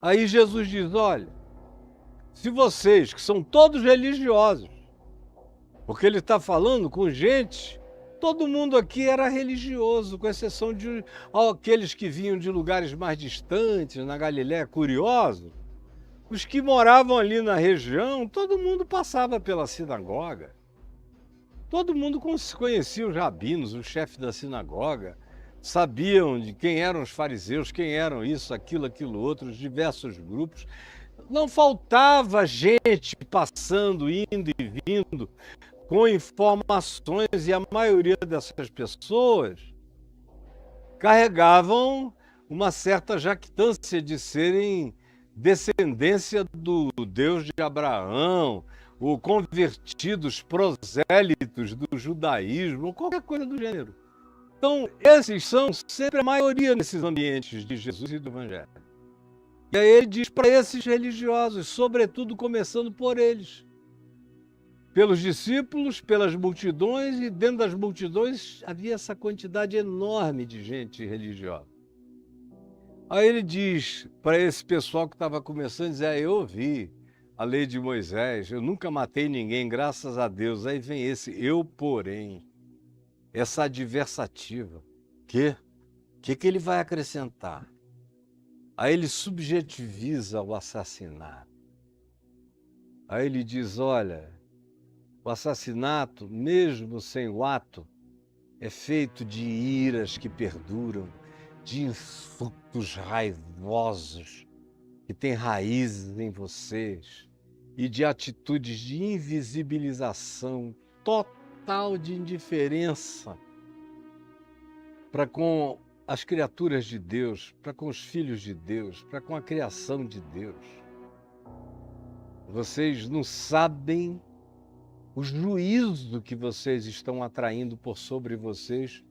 Aí Jesus diz: olha, se vocês, que são todos religiosos, porque ele está falando com gente, todo mundo aqui era religioso, com exceção de aqueles que vinham de lugares mais distantes, na Galiléia, curiosos. Os que moravam ali na região, todo mundo passava pela sinagoga. Todo mundo conhecia os rabinos, o chefe da sinagoga, sabiam de quem eram os fariseus, quem eram isso, aquilo outro, os diversos grupos. Não faltava gente passando, indo e vindo, com informações, e a maioria dessas pessoas carregavam uma certa jactância de serem descendência do Deus de Abraão, ou convertidos prosélitos do judaísmo, ou qualquer coisa do gênero. Então, esses são sempre a maioria nesses ambientes de Jesus e do Evangelho. E aí ele diz para esses religiosos, sobretudo começando por eles, pelos discípulos, pelas multidões, e dentro das multidões havia essa quantidade enorme de gente religiosa. Aí ele diz para esse pessoal que estava começando, diz: eu ouvi a lei de Moisés, eu nunca matei ninguém, graças a Deus. Aí vem esse eu, porém, essa adversativa. Que ele vai acrescentar? Aí ele subjetiviza o assassinato. Aí ele diz: olha, o assassinato, mesmo sem o ato, é feito de iras que perduram, de insultos raivosos que têm raízes em vocês e de atitudes de invisibilização total, de indiferença para com as criaturas de Deus, para com os filhos de Deus, para com a criação de Deus. Vocês não sabem o juízo que vocês estão atraindo por sobre vocês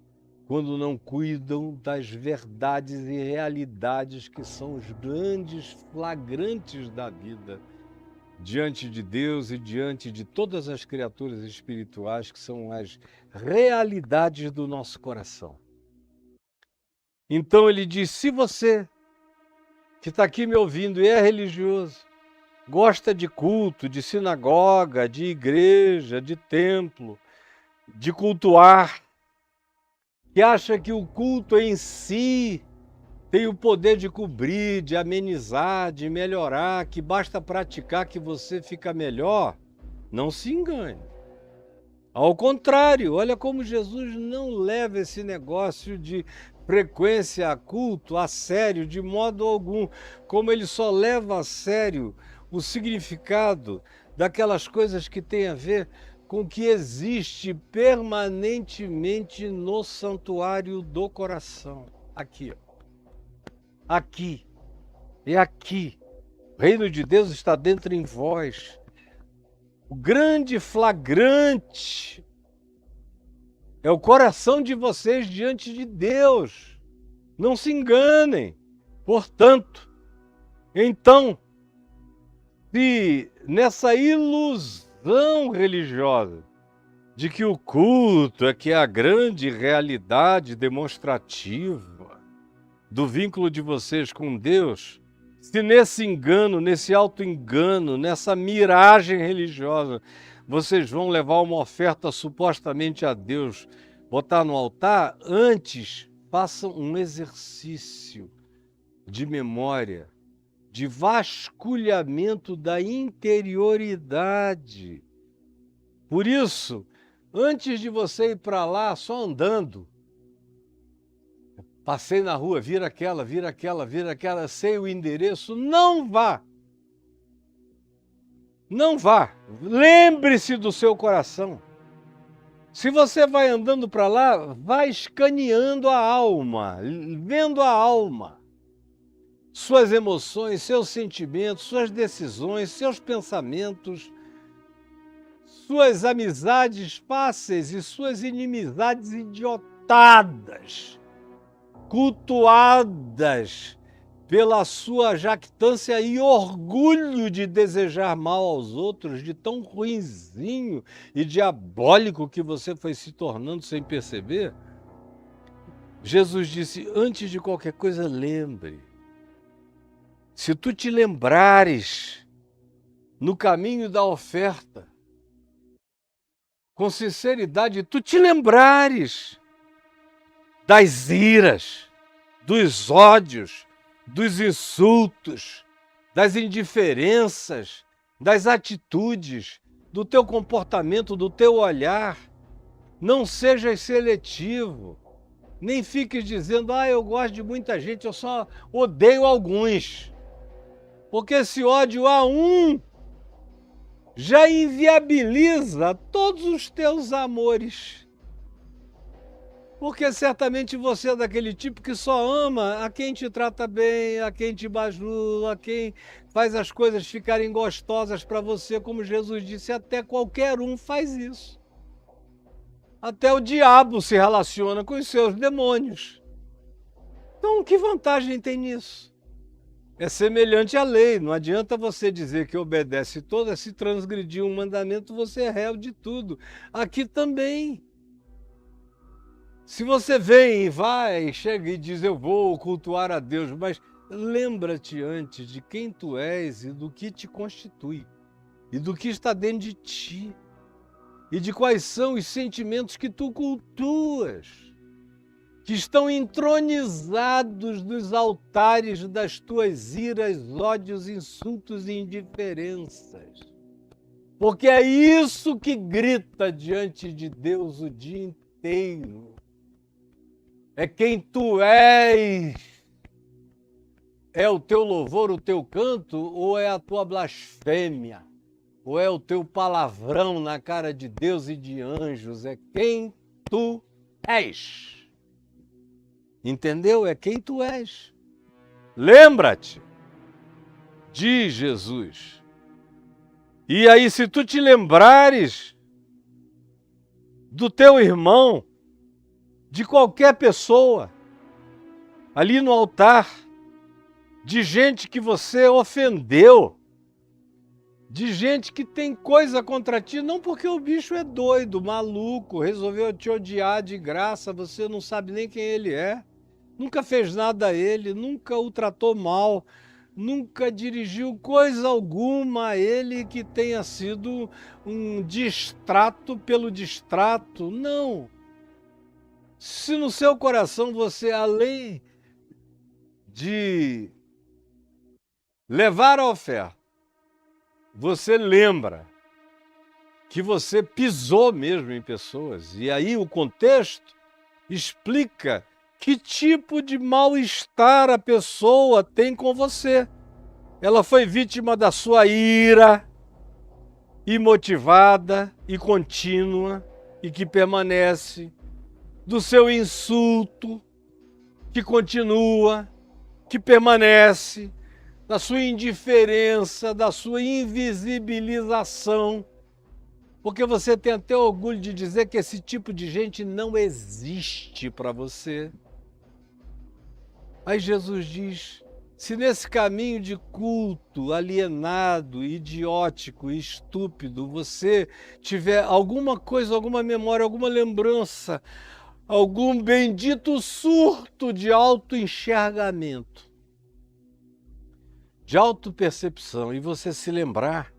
quando não cuidam das verdades e realidades que são os grandes flagrantes da vida diante de Deus e diante de todas as criaturas espirituais, que são as realidades do nosso coração. Então ele diz: se você que está aqui me ouvindo e é religioso, gosta de culto, de sinagoga, de igreja, de templo, de cultuar, que acha que o culto em si tem o poder de cobrir, de amenizar, de melhorar, que basta praticar que você fica melhor, não se engane. Ao contrário, olha como Jesus não leva esse negócio de frequência a culto a sério de modo algum, como ele só leva a sério o significado daquelas coisas que têm a ver com o que existe permanentemente no santuário do coração. Aqui, aqui e aqui. O reino de Deus está dentro em vós. O grande flagrante é o coração de vocês diante de Deus. Não se enganem. Portanto, então, se nessa ilusão religiosa de que o culto é que é a grande realidade demonstrativa do vínculo de vocês com Deus, se nesse engano, nesse auto-engano, nessa miragem religiosa, vocês vão levar uma oferta supostamente a Deus, botar no altar, antes façam um exercício de memória, de vasculhamento da interioridade. Por isso, antes de você ir para lá só andando, passei na rua, vira aquela, sei o endereço, não vá. Não vá. Lembre-se do seu coração. Se você vai andando para lá, vá escaneando a alma, vendo a alma. Suas emoções, seus sentimentos, suas decisões, seus pensamentos, suas amizades fáceis e suas inimizades idiotadas, cultuadas pela sua jactância e orgulho de desejar mal aos outros, de tão ruinzinho e diabólico que você foi se tornando sem perceber. Jesus disse: antes de qualquer coisa, lembre, se tu te lembrares no caminho da oferta, com sinceridade, tu te lembrares das iras, dos ódios, dos insultos, das indiferenças, das atitudes, do teu comportamento, do teu olhar. Não sejas seletivo, nem fiques dizendo, eu gosto de muita gente, eu só odeio alguns. Porque esse ódio a um já inviabiliza todos os teus amores. Porque certamente você é daquele tipo que só ama a quem te trata bem, a quem te bajula, a quem faz as coisas ficarem gostosas para você, como Jesus disse, até qualquer um faz isso. Até o diabo se relaciona com os seus demônios. Então, que vantagem tem nisso? É semelhante à lei, não adianta você dizer que obedece toda, se transgredir um mandamento, você é réu de tudo. Aqui também. Se você vem e vai, chega e diz, eu vou cultuar a Deus, mas lembra-te antes de quem tu és e do que te constitui, e do que está dentro de ti, e de quais são os sentimentos que tu cultuas, que estão entronizados nos altares das tuas iras, ódios, insultos e indiferenças. Porque é isso que grita diante de Deus o dia inteiro. É quem tu és. É o teu louvor, o teu canto, ou é a tua blasfêmia? Ou é o teu palavrão na cara de Deus e de anjos? É quem tu és. Entendeu? É quem tu és. Lembra-te, diz Jesus. E aí, se tu te lembrares do teu irmão, de qualquer pessoa, ali no altar, de gente que você ofendeu, de gente que tem coisa contra ti, não porque o bicho é doido, maluco, resolveu te odiar de graça, você não sabe nem quem ele é, nunca fez nada a ele, nunca o tratou mal, nunca dirigiu coisa alguma a ele que tenha sido um distrato pelo distrato, não. Se no seu coração você, além de levar a oferta, você lembra que você pisou mesmo em pessoas, e aí o contexto explica que tipo de mal-estar a pessoa tem com você. Ela foi vítima da sua ira imotivada e contínua e que permanece, do seu insulto que continua, que permanece, da sua indiferença, da sua invisibilização, porque você tem até orgulho de dizer que esse tipo de gente não existe para você. Aí Jesus diz, se nesse caminho de culto alienado, idiótico, estúpido, você tiver alguma coisa, alguma memória, alguma lembrança, algum bendito surto de autoenxergamento, de autopercepção, e você se lembrar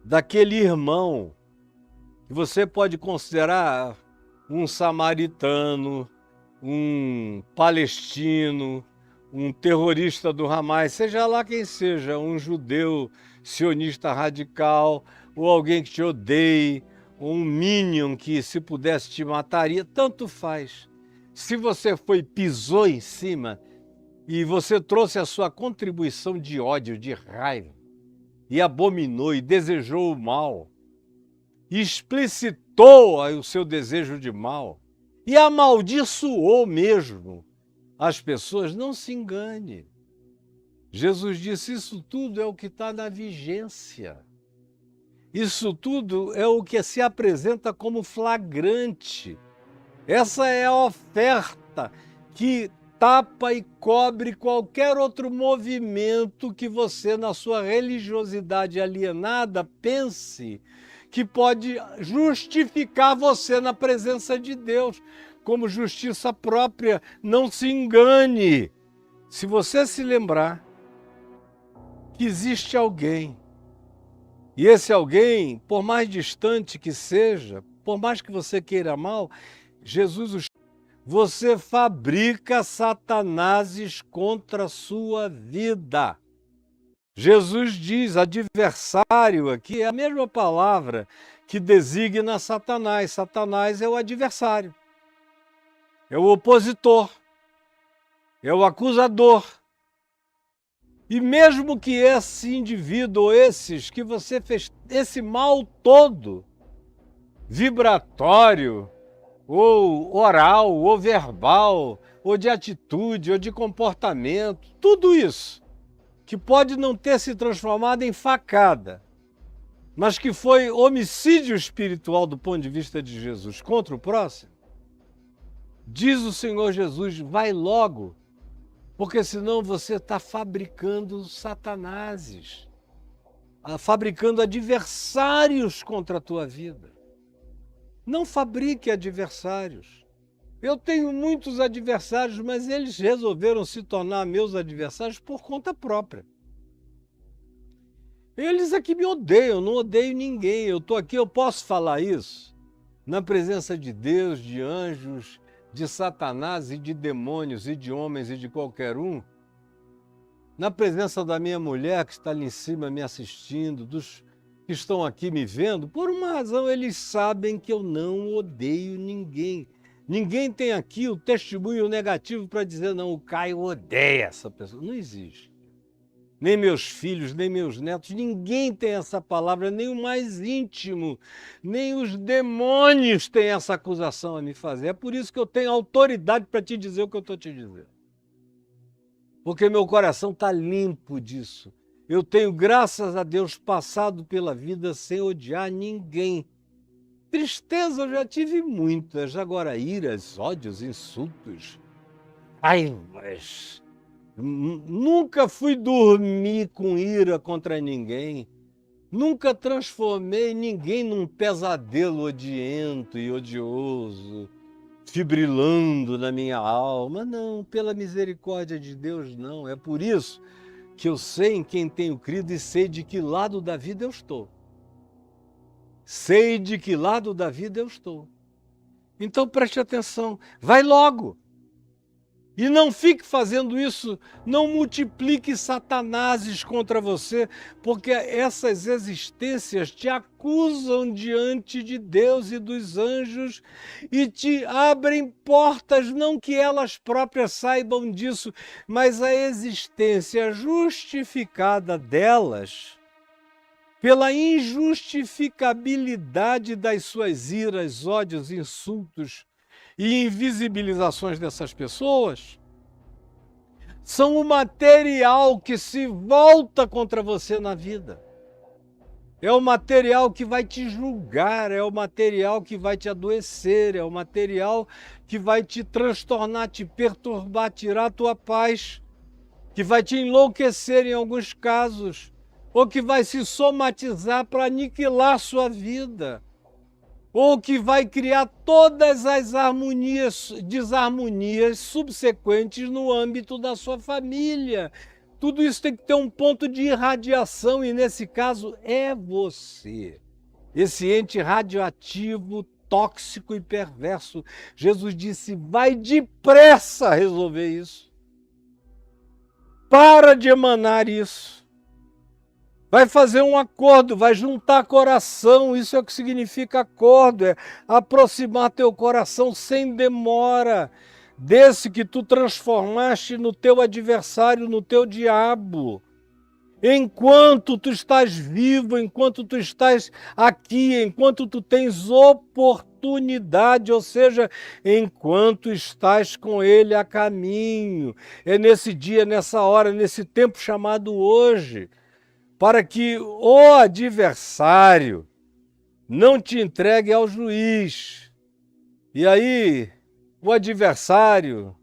daquele irmão que você pode considerar um samaritano, um palestino, um terrorista do Hamas, seja lá quem seja, um judeu sionista radical, ou alguém que te odeie, ou um minion que, se pudesse, te mataria, tanto faz. Se você pisou em cima e você trouxe a sua contribuição de ódio, de raiva, e abominou e desejou o mal, e explicitou o seu desejo de mal, e amaldiçoou mesmo as pessoas, não se engane. Jesus disse, isso tudo é o que está na vigência. Isso tudo é o que se apresenta como flagrante. Essa é a oferta que tapa e cobre qualquer outro movimento que você, na sua religiosidade alienada, pense que pode justificar você na presença de Deus, como justiça própria. Não se engane. Se você se lembrar que existe alguém. E esse alguém, por mais distante que seja, por mais que você queira mal, você fabrica Satanáses contra a sua vida. Jesus diz, adversário aqui é a mesma palavra que designa Satanás. Satanás é o adversário, é o opositor, é o acusador. E mesmo que esse indivíduo, ou esses que você fez, esse mal todo, vibratório, ou oral, ou verbal, ou de atitude, ou de comportamento, tudo isso, que pode não ter se transformado em facada, mas que foi homicídio espiritual do ponto de vista de Jesus contra o próximo, diz o Senhor Jesus, vai logo, porque senão você está fabricando satanases, fabricando adversários contra a tua vida. Não fabrique adversários. Eu tenho muitos adversários, mas eles resolveram se tornar meus adversários por conta própria. Eles aqui me odeiam, não odeio ninguém. Eu estou aqui, eu posso falar isso na presença de Deus, de anjos, de Satanás e de demônios e de homens e de qualquer um, na presença da minha mulher que está ali em cima me assistindo, dos que estão aqui me vendo, por uma razão eles sabem que eu não odeio ninguém. Ninguém tem aqui o testemunho negativo para dizer, não, o Caio odeia essa pessoa. Não existe. Nem meus filhos, nem meus netos, ninguém tem essa palavra, nem o mais íntimo, nem os demônios têm essa acusação a me fazer. É por isso que eu tenho autoridade para te dizer o que eu estou te dizendo. Porque meu coração está limpo disso. Eu tenho, graças a Deus, passado pela vida sem odiar ninguém. Tristeza eu já tive muitas, agora iras, ódios, insultos, raivas. Nunca fui dormir com ira contra ninguém. Nunca transformei ninguém num pesadelo odiento e odioso, fibrilando na minha alma. Não, pela misericórdia de Deus, não. É por isso que eu sei em quem tenho crido e sei de que lado da vida eu estou. Sei de que lado da vida eu estou. Então preste atenção, vai logo. E não fique fazendo isso, não multiplique satanases contra você, porque essas existências te acusam diante de Deus e dos anjos e te abrem portas, não que elas próprias saibam disso, mas a existência justificada delas, pela injustificabilidade das suas iras, ódios, insultos, e invisibilizações dessas pessoas, são o material que se volta contra você na vida. É o material que vai te julgar, é o material que vai te adoecer, é o material que vai te transtornar, te perturbar, tirar a tua paz, que vai te enlouquecer em alguns casos, ou que vai se somatizar para aniquilar a sua vida, ou que vai criar todas as desarmonias subsequentes no âmbito da sua família. Tudo isso tem que ter um ponto de irradiação e, nesse caso, é você. Esse ente radioativo, tóxico e perverso. Jesus disse, vai depressa resolver isso. Para de emanar isso. Vai fazer um acordo, vai juntar coração, isso é o que significa acordo, é aproximar teu coração sem demora, desse que tu transformaste no teu adversário, no teu diabo. Enquanto tu estás vivo, enquanto tu estás aqui, enquanto tu tens oportunidade, ou seja, enquanto estás com ele a caminho. É nesse dia, nessa hora, nesse tempo chamado hoje, para que o adversário não te entregue ao juiz. E aí, o adversário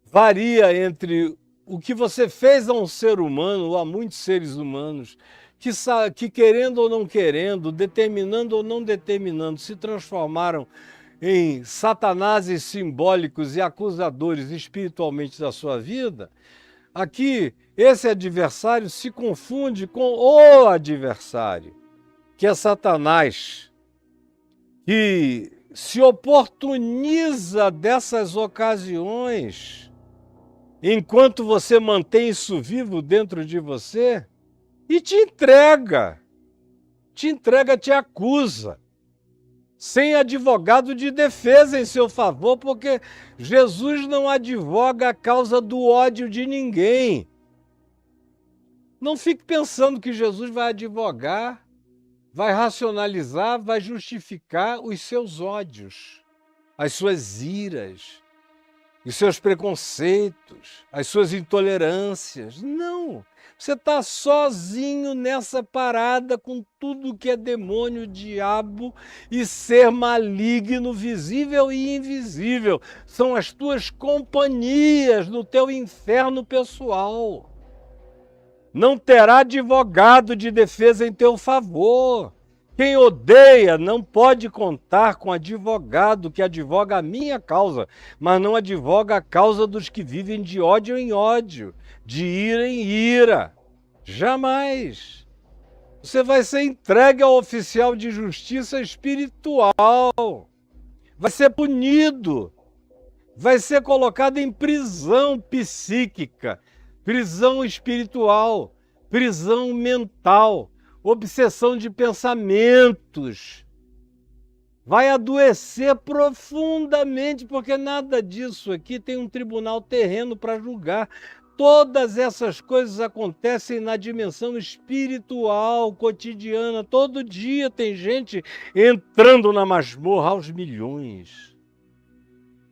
varia entre o que você fez a um ser humano, ou a muitos seres humanos, que querendo ou não querendo, determinando ou não determinando, se transformaram em satanases simbólicos e acusadores espiritualmente da sua vida, Aqui, esse adversário se confunde com o adversário, que é Satanás, que se oportuniza dessas ocasiões, enquanto você mantém isso vivo dentro de você, e te entrega, te acusa, sem advogado de defesa em seu favor, porque Jesus não advoga a causa do ódio de ninguém. Não fique pensando que Jesus vai advogar, vai racionalizar, vai justificar os seus ódios, as suas iras, os seus preconceitos, as suas intolerâncias. Não! Você está sozinho nessa parada com tudo que é demônio, diabo e ser maligno, visível e invisível. São as tuas companhias no teu inferno pessoal. Não terá advogado de defesa em teu favor. Quem odeia não pode contar com advogado que advoga a minha causa, mas não advoga a causa dos que vivem de ódio em ódio, de ira em ira. Jamais. Você vai ser entregue ao oficial de justiça espiritual. Vai ser punido. Vai ser colocado em prisão psíquica, prisão espiritual, prisão mental, obsessão de pensamentos. Vai adoecer profundamente, porque nada disso aqui tem um tribunal terreno para julgar. Todas essas coisas acontecem na dimensão espiritual, cotidiana. Todo dia tem gente entrando na masmorra aos milhões.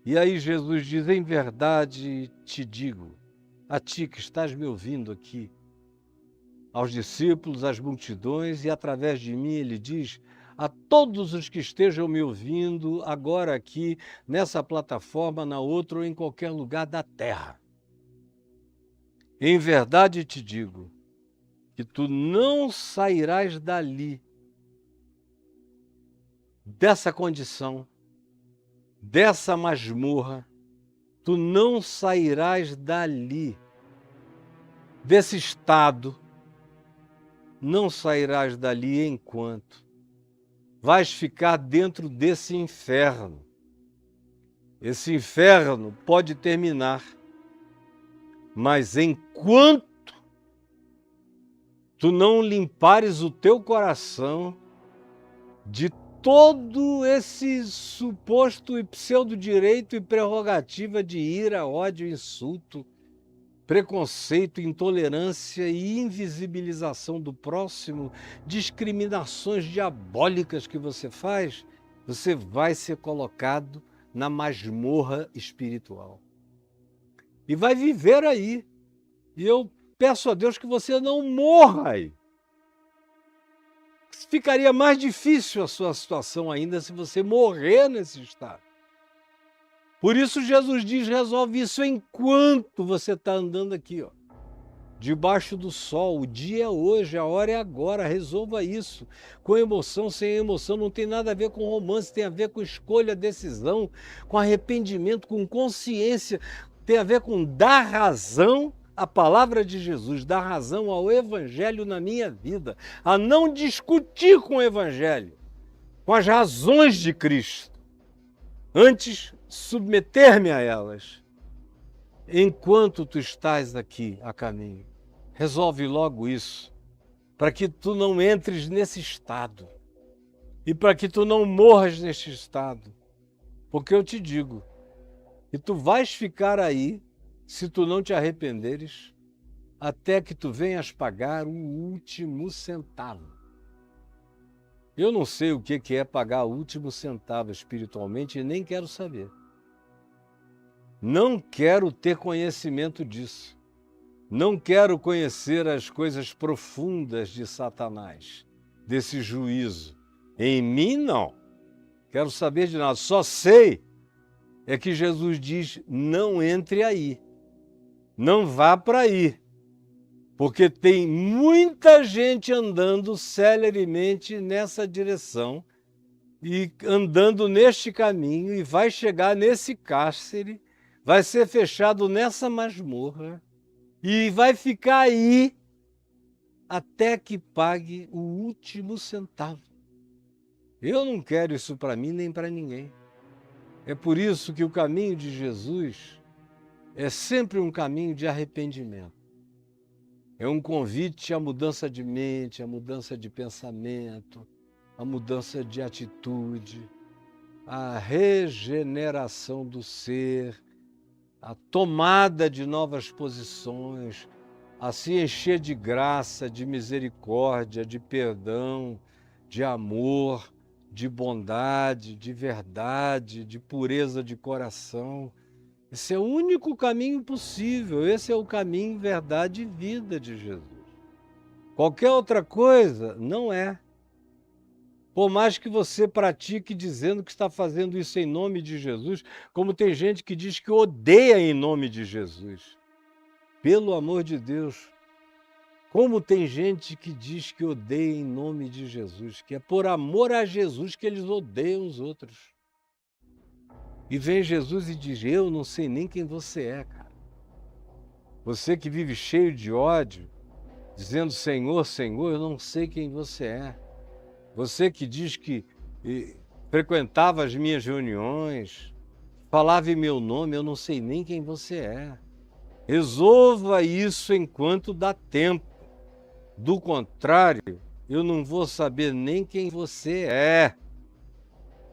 E aí Jesus diz, em verdade te digo, a ti que estás me ouvindo aqui, aos discípulos, às multidões, e através de mim ele diz a todos os que estejam me ouvindo agora aqui, nessa plataforma, na outra ou em qualquer lugar da terra. Em verdade te digo que tu não sairás dali, dessa condição, dessa masmorra, tu não sairás dali, desse estado, não sairás dali enquanto vais ficar dentro desse inferno. Esse inferno pode terminar, mas enquanto tu não limpares o teu coração de todo esse suposto e pseudo-direito e prerrogativa de ira, ódio, insulto, preconceito, intolerância e invisibilização do próximo, discriminações diabólicas que você faz, você vai ser colocado na masmorra espiritual. E vai viver aí. E eu peço a Deus que você não morra aí. Ficaria mais difícil a sua situação ainda se você morrer nesse estado. Por isso Jesus diz, resolve isso enquanto você está andando aqui, ó, debaixo do sol. O dia é hoje, a hora é agora, resolva isso. Com emoção, sem emoção, não tem nada a ver com romance, tem a ver com escolha, decisão, com arrependimento, com consciência, tem a ver com dar razão à palavra de Jesus, dar razão ao Evangelho na minha vida, a não discutir com o Evangelho, com as razões de Cristo, antes submeter-me a elas. Enquanto tu estás aqui a caminho, resolve logo isso, para que tu não entres nesse estado e para que tu não morras neste estado, porque eu te digo que tu vais ficar aí, se tu não te arrependeres, até que tu venhas pagar o último centavo. Eu não sei o que é pagar o último centavo espiritualmente e nem quero saber. Não quero ter conhecimento disso. Não quero conhecer as coisas profundas de Satanás, desse juízo. Em mim, não. Quero saber de nada. Só sei é que Jesus diz, não entre aí. Não vá para aí. Porque tem muita gente andando celeremente nessa direção e andando neste caminho e vai chegar nesse cárcere, vai ser fechado nessa masmorra e vai ficar aí até que pague o último centavo. Eu não quero isso para mim nem para ninguém. É por isso que o caminho de Jesus é sempre um caminho de arrependimento. É um convite à mudança de mente, à mudança de pensamento, à mudança de atitude, à regeneração do ser, à tomada de novas posições, a se encher de graça, de misericórdia, de perdão, de amor, de bondade, de verdade, de pureza de coração. Esse é o único caminho possível, esse é o caminho, verdade e vida de Jesus. Qualquer outra coisa não é. Por mais que você pratique dizendo que está fazendo isso em nome de Jesus, como tem gente que diz que odeia em nome de Jesus. Pelo amor de Deus, como tem gente que diz que odeia em nome de Jesus, que é por amor a Jesus que eles odeiam os outros. E vem Jesus e diz: eu não sei nem quem você é, cara. Você que vive cheio de ódio, dizendo Senhor, Senhor, eu não sei quem você é. Você que diz que frequentava as minhas reuniões, falava em meu nome, eu não sei nem quem você é. Resolva isso enquanto dá tempo. Do contrário, eu não vou saber nem quem você é,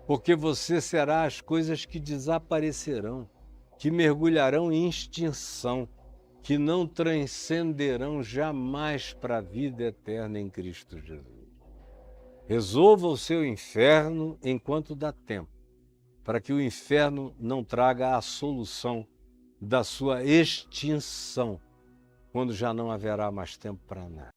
porque você será as coisas que desaparecerão, que mergulharão em extinção, que não transcenderão jamais para a vida eterna em Cristo Jesus. Resolva o seu inferno enquanto dá tempo, para que o inferno não traga a solução da sua extinção, quando já não haverá mais tempo para nada.